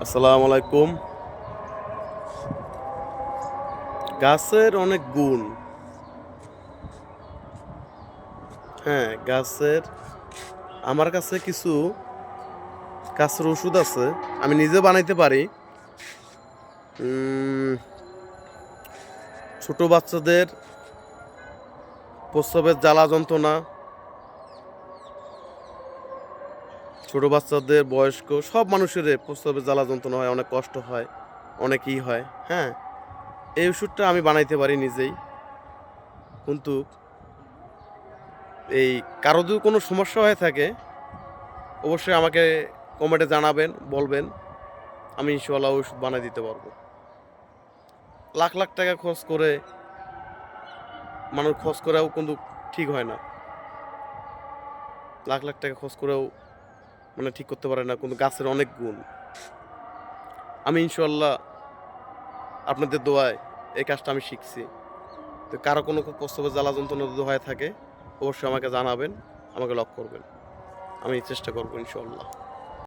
আসসালামু আলাইকুম। গাছের অনেক গুণ। হ্যাঁ, আমার কাছে কিছু গাছের ওষুধ আছে। আমি নিজে বানাইতে পারি। উম ছোট বাচ্চাদের প্রস্রাবের জ্বালা যন্ত্রণা, ছোট বাচ্চাদের, বয়স্ক সব মানুষেরই প্রস্রাবের জ্বালা যন্ত্রণা হয়, অনেক কষ্ট হয়, অনেকই হয়। হ্যাঁ? এই ওষুধটা আমি বানাইতে পারি নিজেই। কিন্তু এই কারো যদি কোনো সমস্যা হয়ে থাকে, অবশ্যই আমাকে কমেন্টে জানাবেন, বলবেন। আমি ইনশাআল্লাহ ওষুধ বানায় দিতে পারবো। লাখ, লাখ টাকা খরচ করে মানুষ খরচ করেও কিন্তু ঠিক হয় না। লাখ, লাখ টাকা খরচ করেও মানে ঠিক করতে পারে না। কিন্তু গাছের অনেক গুণ। আমি ইনশাআল্লাহ আপনাদের দোয়ায় এই কাজটা আমি শিখছি। তো কারো কোনো প্রস্রাবের জ্বালা যন্ত্রণা যদি হয়ে থাকে, অবশ্যই আমাকে জানাবেন, আমাকে লক করবেন। আমি চেষ্টা করব ইনশাআল্লাহ।